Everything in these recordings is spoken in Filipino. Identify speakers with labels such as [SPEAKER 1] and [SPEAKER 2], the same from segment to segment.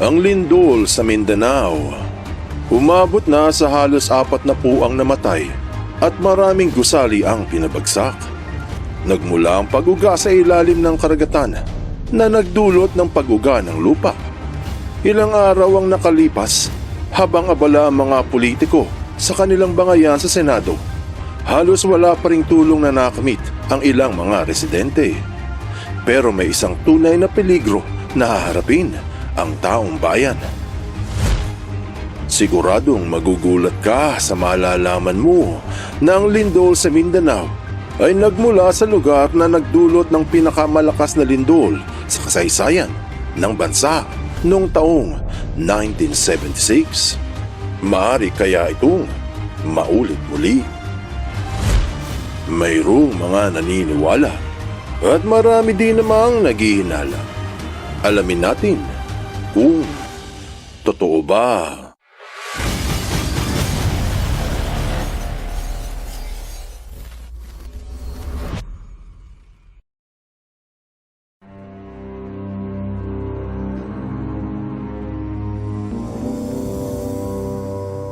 [SPEAKER 1] Ang lindol sa Mindanao. Umabot na sa halos 40 ang namatay at maraming gusali ang pinabagsak. Nagmula ang pag-uga sa ilalim ng karagatan na nagdulot ng pag-uga ng lupa. Ilang araw ang nakalipas habang abala ang mga politiko sa kanilang bangayan sa Senado. Halos wala pa ring tulong na nakamit ang ilang mga residente. Pero may isang tunay na peligro na haharapin ang taong bayan. Siguradong magugulat ka sa malalaman mo na ang lindol sa Mindanao ay nagmula sa lugar na nagdulot ng pinakamalakas na lindol sa kasaysayan ng bansa noong taong 1976. Maaari kaya itong maulit muli. Mayroong mga naniniwala at marami din namang naghihinala. Alamin natin kung totoo ba.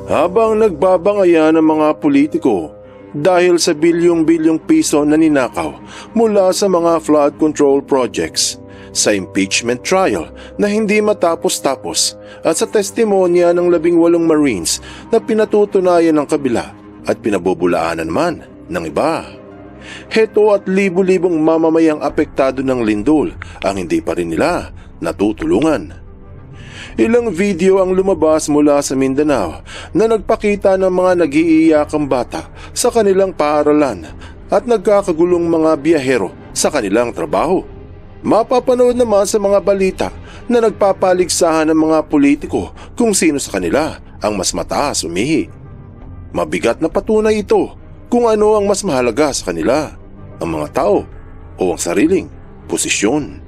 [SPEAKER 1] Habang nagbabangayan ang mga politiko dahil sa bilyong-bilyong piso na ninakaw mula sa mga flood control projects, sa impeachment trial na hindi matapos-tapos at sa testimonya ng 18 Marines na pinatutunayan ng kabila at pinabubulaanan naman ng iba. Heto at libu-libong mamamayang apektado ng lindol ang hindi pa rin nila natutulungan. Ilang video ang lumabas mula sa Mindanao na nagpakita ng mga nag-iiyakang bata sa kanilang paaralan at nagkakagulong mga biyahero sa kanilang trabaho. Mapapanood naman sa mga balita na nagpapaligsahan ng mga politiko kung sino sa kanila ang mas mataas umihi. Mabigat na patunay ito kung ano ang mas mahalaga sa kanila, ang mga tao o ang sariling posisyon.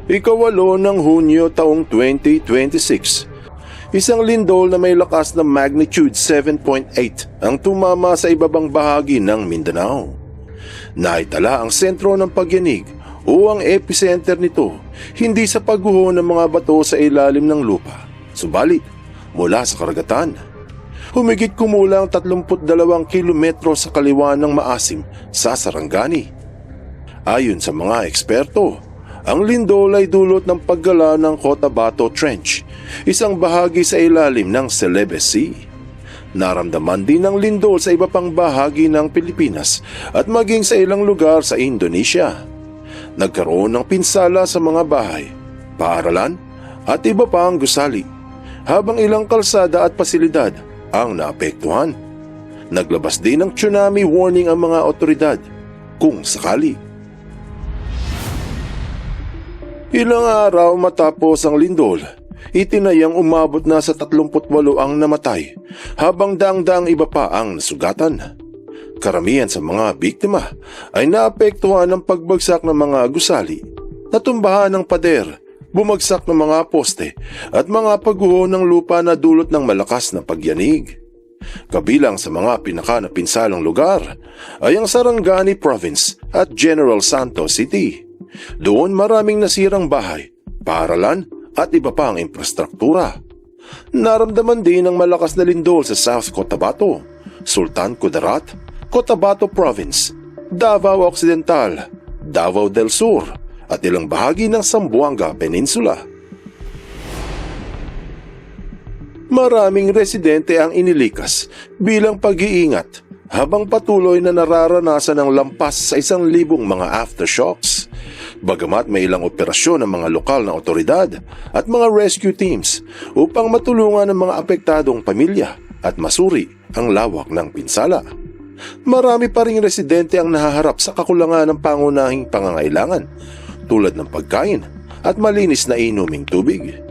[SPEAKER 1] Ikawalo ng Hunyo taong 2026, isang lindol na may lakas na magnitude 7.8 ang tumama sa ibabang bahagi ng Mindanao. Naitala ang sentro ng pagyanig o ang epicenter nito hindi sa pagguho ng mga bato sa ilalim ng lupa, subalit mula sa karagatan. Humigit kumulang 32 kilometro sa kaliwa ng Maasim sa Sarangani. Ayon sa mga eksperto, ang lindol ay dulot ng paggala ng Cotabato Trench, isang bahagi sa ilalim ng Celebes Sea. Naramdaman din ng lindol sa iba pang bahagi ng Pilipinas at maging sa ilang lugar sa Indonesia. Nagkaroon ng pinsala sa mga bahay, paaralan at iba pang gusali, habang ilang kalsada at pasilidad ang naapektuhan. Naglabas din ng tsunami warning ang mga otoridad kung sakali. Ilang araw matapos ang lindol, itinayang umabot na sa 38 ang namatay, habang daang-daang iba pa ang nasugatan. Karamihan sa mga biktima ay naapektuhan ng pagbagsak ng mga gusali, natumbahan ng pader, bumagsak ng mga poste at mga pagguho ng lupa na dulot ng malakas na pagyanig. Kabilang sa mga pinakanapinsalang lugar ay ang Sarangani Province at General Santos City. Doon maraming nasirang bahay, paaralan at iba pang infrastruktura. Naramdaman din ang malakas na lindol sa South Cotabato, Sultan Kudarat, Cotabato Province, Davao Occidental, Davao del Sur at ilang bahagi ng Zamboanga Peninsula. Maraming residente ang inilikas bilang pag-iingat habang patuloy na nararanasan ng lampas sa 1,000 mga aftershocks. Bagamat may ilang operasyon ng mga lokal na otoridad at mga rescue teams upang matulungan ang mga apektadong pamilya at masuri ang lawak ng pinsala. Marami pa ring residente ang nahaharap sa kakulangan ng pangunahing pangangailangan tulad ng pagkain at malinis na inuming tubig.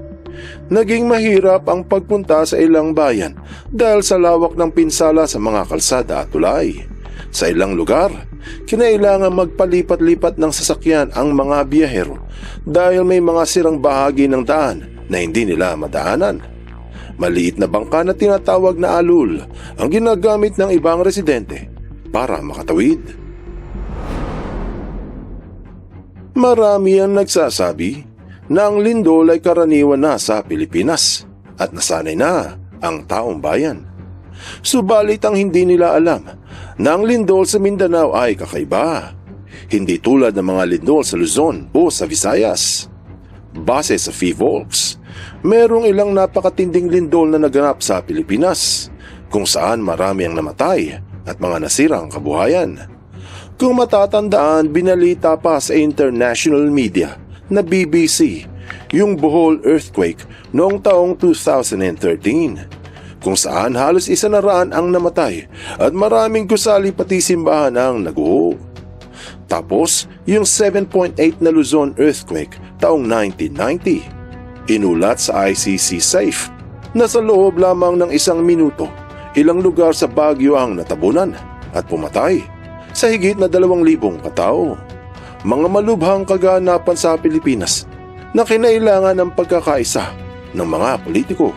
[SPEAKER 1] Naging mahirap ang pagpunta sa ilang bayan dahil sa lawak ng pinsala sa mga kalsada at tulay. Sa ilang lugar, kinailangan magpalipat-lipat ng sasakyan ang mga biyahero dahil may mga sirang bahagi ng daan na hindi nila madaanan. Maliit na bangka na tinatawag na alul ang ginagamit ng ibang residente para makatawid. Marami ang nagsasabi na ang lindol ay karaniwan na sa Pilipinas at nasanay na ang taong bayan. Subalit ang hindi nila alam na ang lindol sa Mindanao ay kakaiba. Hindi tulad ng mga lindol sa Luzon o sa Visayas. Base sa PHIVOLCS, merong ilang napakatinding lindol na naganap sa Pilipinas kung saan marami ang namatay at mga nasirang kabuhayan. Kung matatandaan, binalita pa sa international media na BBC yung Bohol earthquake noong taong 2013 kung saan halos 100 ang namatay at maraming gusali pati simbahan ang naguho. Tapos yung 7.8 na Luzon earthquake taong 1990. Inulat sa ICC SAFE na sa loob lamang ng 1 minuto, ilang lugar sa Baguio ang natabunan at pumatay sa higit na 2,000 katao. Mga malubhang kaganapan sa Pilipinas na kinailangan ng pagkakaisa ng mga politiko.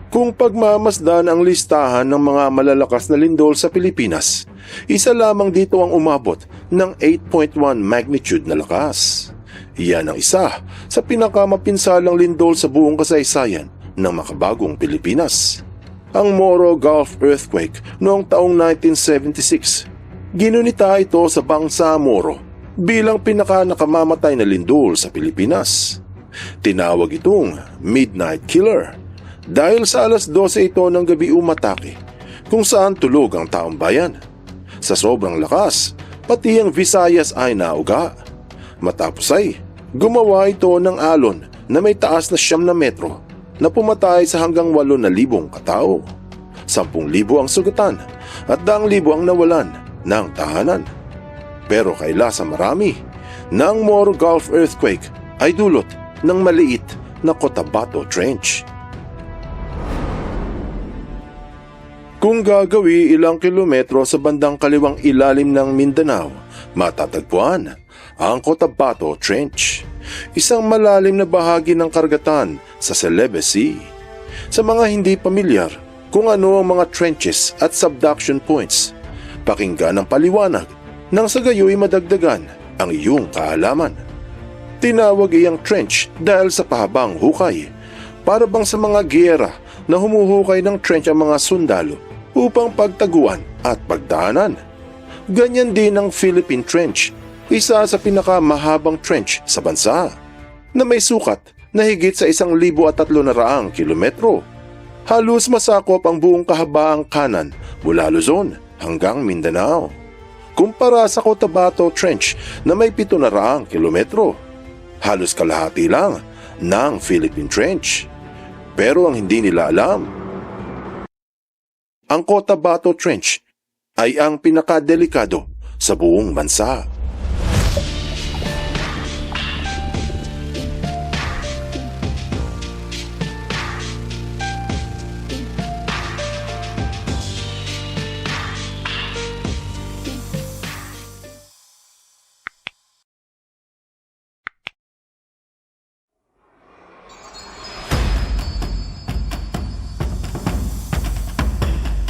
[SPEAKER 1] Kung pagmamasdan ang listahan ng mga malalakas na lindol sa Pilipinas, isa lamang dito ang umabot ng 8.1 magnitude na lakas. Iyan ang isa sa pinakamapinsalang lindol sa buong kasaysayan ng makabagong Pilipinas. Ang Moro Gulf earthquake noong taong 1976. Ginunita ito sa Bangsamoro bilang pinakanakamamatay na lindol sa Pilipinas. Tinawag itong Midnight Killer dahil sa alas 12 ito ng gabi umatake kung saan tulog ang taong bayan. Sa sobrang lakas, pati ang Visayas ay nauga. Matapos ay gumawa ito ng alon na may taas na 9 metro na pumatay sa hanggang 8,000 katao. 10,000 ang sugatan at 10,000 ang nawalan ng tahanan. Pero kaila sa marami, ng Moro Gulf earthquake ay dulot ng maliit na Cotabato Trench. Kung gagawi ilang kilometro sa bandang kaliwang ilalim ng Mindanao, matatagpuan ang Cotabato Trench, isang malalim na bahagi ng karagatan sa Celebes Sea. Sa mga hindi pamilyar kung ano ang mga trenches at subduction points, pakinggan ang paliwanag nang sa gayoy madagdagan ang iyong kaalaman. Tinawag iyang trench dahil sa pahabang hukay, para bang sa mga giyera na humuhukay ng trench ang mga sundalo upang pagtaguan at pagdaanan. Ganyan din ang Philippine Trench, isa sa pinakamahabang trench sa bansa, na may sukat na higit sa 1,300 kilometro. Halos masakop ang buong kahabaang kanan mula Luzon hanggang Mindanao. Kumpara sa Cotabato Trench na may 700 kilometro, halos kalahati lang ng Philippine Trench. Pero ang hindi nila alam, ang Cotabato Trench ay ang pinakadelikado sa buong bansa.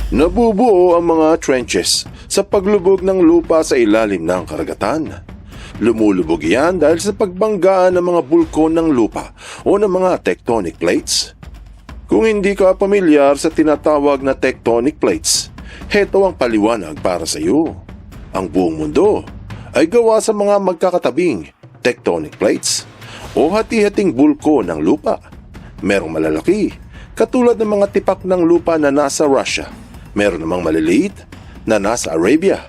[SPEAKER 1] Nabubuo ang mga trenches sa paglubog ng lupa sa ilalim ng karagatan. Lumulubog yan dahil sa pagbanggaan ng mga bulkon ng lupa o ng mga tectonic plates. Kung hindi ka pamilyar sa tinatawag na tectonic plates, heto ang paliwanag para sa iyo. Ang buong mundo ay gawa sa mga magkakatabing tectonic plates o hati-hating bulko ng lupa. Merong malalaki, katulad ng mga tipak ng lupa na nasa Russia. Meron namang maliliit na nasa Arabia.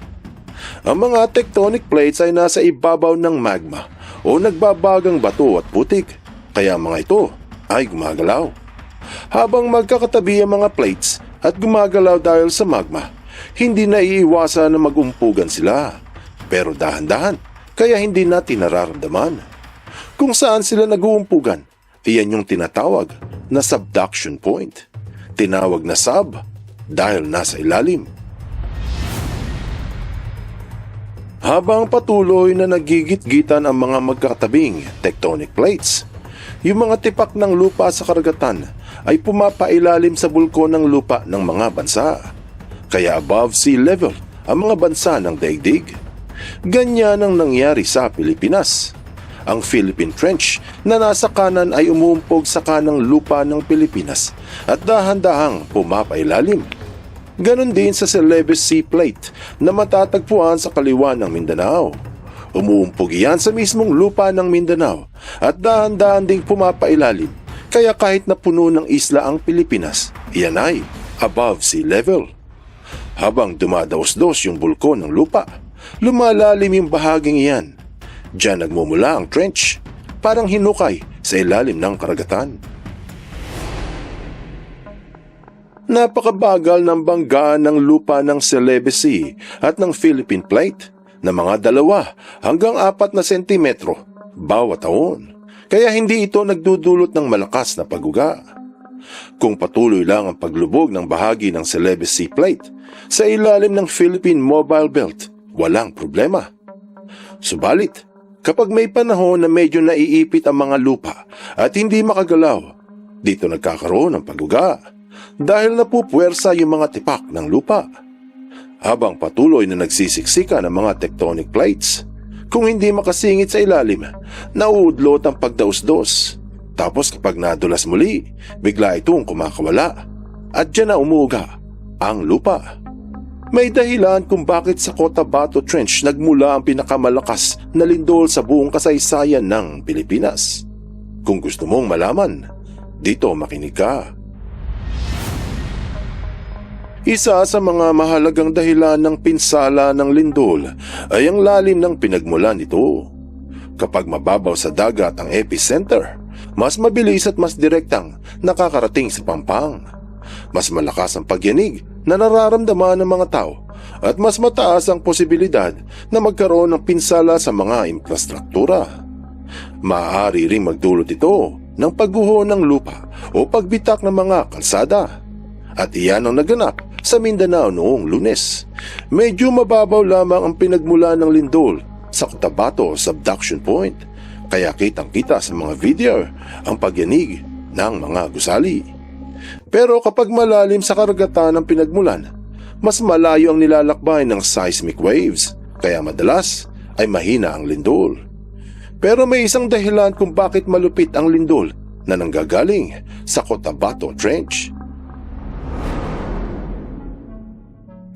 [SPEAKER 1] Ang mga tectonic plates ay nasa ibabaw ng magma o nagbabagang bato at putik, kaya mga ito ay gumagalaw. Habang magkakatabi ang mga plates at gumagalaw dahil sa magma, hindi na iiwasan na magumpugan sila. Pero dahan-dahan, kaya hindi natin nararamdaman. Kung saan sila nag-uumpugan, iyan yung tinatawag na subduction point. Tinawag na sub dahil nasa ilalim. Habang patuloy na nagigit-gitan ang mga magkatabing tectonic plates, yung mga tipak ng lupa sa karagatan ay pumapailalim sa bulkon ng lupa ng mga bansa. Kaya above sea level ang mga bansa ng daigdig. Ganyan ang nangyari sa Pilipinas. Ang Philippine Trench na nasa kanan ay umuumpog sa kanang lupa ng Pilipinas at dahan-dahang pumapailalim. Ganon din sa Celebes Sea Plate na matatagpuan sa kaliwa ng Mindanao. Umuumpog iyan sa mismong lupa ng Mindanao at dahan-dahan ding pumapailalim, kaya kahit na puno ng isla ang Pilipinas, iyan ay above sea level. Habang dumadaos-dos yung bulkon ng lupa, lumalalim yung bahaging iyan. Diyan nagmumula ang trench, parang hinukay sa ilalim ng karagatan. Napakabagal ng banggaan ng lupa ng Celebes Sea at ng Philippine Plate na mga 2 hanggang 4 na sentimetro bawat taon. Kaya hindi ito nagdudulot ng malakas na paguga. Kung patuloy lang ang paglubog ng bahagi ng Celebes Sea Plate sa ilalim ng Philippine Mobile Belt, walang problema. Subalit, kapag may panahon na medyo naiipit ang mga lupa at hindi makagalaw, dito nagkakaroon ng paguga dahil napupuwersa yung mga tipak ng lupa. Habang patuloy na nagsisiksika ng mga tectonic plates, kung hindi makasingit sa ilalim, nauudlot ang pagdaos-dos. Tapos kapag nadulas muli, bigla itong kumakawala at dyan na umuuga ang lupa. May dahilan kung bakit sa Cotabato Trench nagmula ang pinakamalakas na lindol sa buong kasaysayan ng Pilipinas. Kung gusto mong malaman, dito makinig ka. Isa sa mga mahalagang dahilan ng pinsala ng lindol ay ang lalim ng pinagmulan nito. Kapag mababaw sa dagat ang epicenter, mas mabilis at mas direktang nakakarating sa pampang. Mas malakas ang pagyanig na nararamdaman ng mga tao at mas mataas ang posibilidad na magkaroon ng pinsala sa mga infrastruktura. Maaari ring magdulot ito ng pagguho ng lupa o pagbitak ng mga kalsada. At iyan ang naganap sa Mindanao noong Lunes. Medyo mababaw lamang ang pinagmula ng lindol sa Cotabato Subduction Point, kaya kitang-kita sa mga video ang pagyanig ng mga gusali. Pero kapag malalim sa karagatan ng pinagmulan, mas malayo ang nilalakbay ng seismic waves, kaya madalas ay mahina ang lindol. Pero may isang dahilan kung bakit malupit ang lindol na nanggagaling sa Cotabato Trench.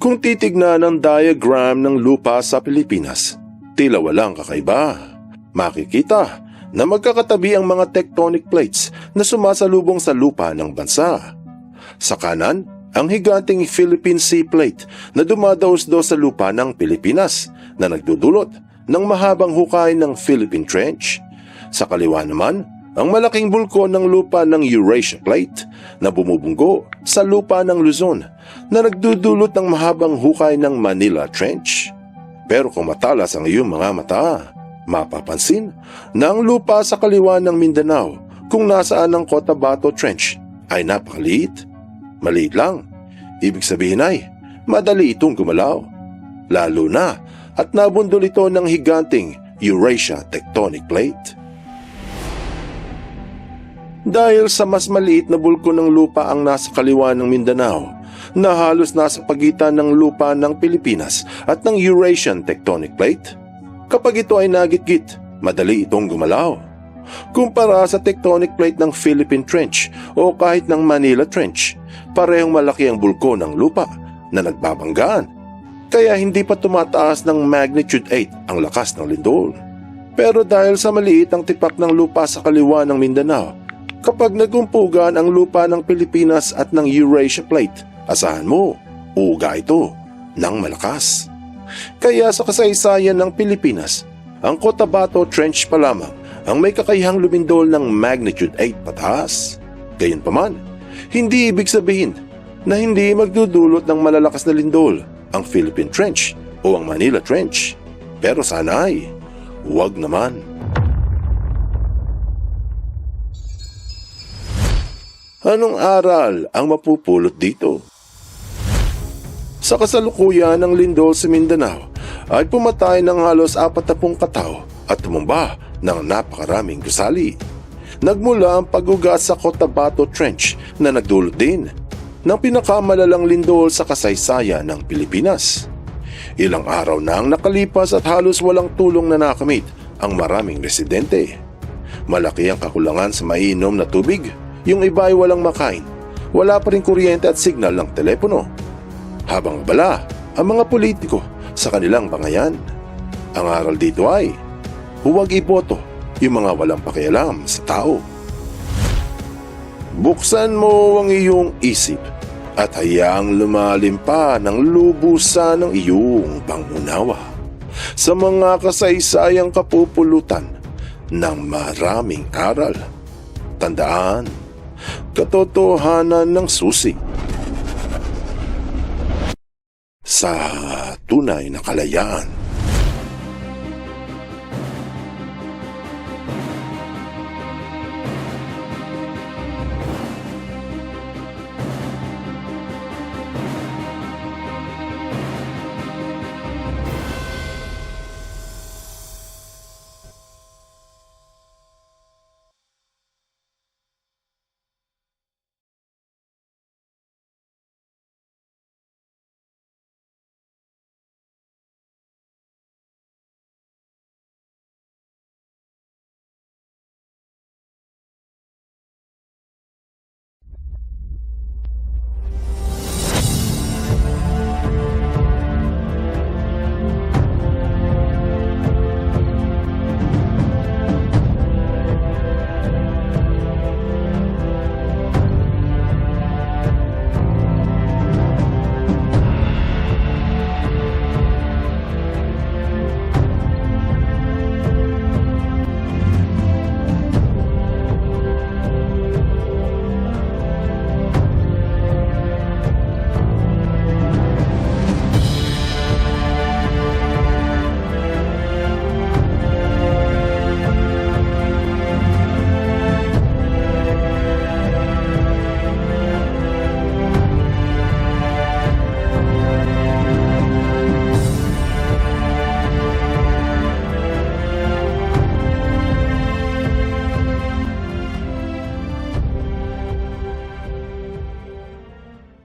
[SPEAKER 1] Kung titignan ang diagram ng lupa sa Pilipinas, tila walang kakaiba. Makikita na magkakatabi ang mga tectonic plates na sumasalubong sa lupa ng bansa. Sa kanan, ang higanting Philippine Sea Plate na dumadaos-dos sa lupa ng Pilipinas na nagdudulot ng mahabang hukay ng Philippine Trench. Sa kaliwa naman, ang malaking bulkon ng lupa ng Eurasia Plate na bumubunggo sa lupa ng Luzon na nagdudulot ng mahabang hukay ng Manila Trench. Pero kung matalas ang iyong mga mata, mapapansin na ang lupa sa kaliwa ng Mindanao kung nasaan ang Cotabato Trench ay napakaliit. Maliit lang, ibig sabihin ay madali itong gumalaw. Lalo na at nabundol ito ng higanting Eurasia Tectonic Plate. Dahil sa mas maliit na bulkon ng lupa ang nasa kaliwa ng Mindanao, na halos nasa pagitan ng lupa ng Pilipinas at ng Eurasian Tectonic Plate, kapag ito ay nagitgit, madali itong gumalaw. Kumpara sa tectonic plate ng Philippine Trench o kahit ng Manila Trench, parehong malaki ang bulkon ng lupa na nagbabanggaan, kaya hindi pa tumataas ng magnitude 8 ang lakas ng lindol. Pero dahil sa maliit ang tipak ng lupa sa kaliwa ng Mindanao, kapag nagumpugan ang lupa ng Pilipinas at ng Eurasia Plate, asahan mo, uuga ito ng malakas. Kaya sa kasaysayan ng Pilipinas, ang Cotabato Trench pa lamang ang may kakayahang lumindol ng magnitude 8 pataas. Gayunpaman, hindi ibig sabihin na hindi magdudulot ng malalakas na lindol ang Philippine Trench o ang Manila Trench. Pero sana ay huwag naman. Anong aral ang mapupulot dito? Sa kasalukuyan ng lindol sa Mindanao ay pumatay ng halos 40 katao at tumumba ng napakaraming gusali. Nagmula ang pag-uga sa Cotabato Trench na nagdulot din ng pinakamalalang lindol sa kasaysayan ng Pilipinas. Ilang araw na ang nakalipas at halos walang tulong na nakamit ang maraming residente. Malaki ang kakulangan sa mainom na tubig, yung iba ay walang makain, wala pa rin kuryente at signal ng telepono. Habang abala ang mga politiko sa kanilang bangayan. Ang aral dito ay, huwag iboto yung mga walang pakialam sa tao. Buksan mo ang iyong isip at hayaang lumalim pa ng lubusan ng iyong pangunawa sa mga kasaysayang kapupulutan ng maraming aral. Tandaan, katotohanan ng susi sa tunay na kalayaan.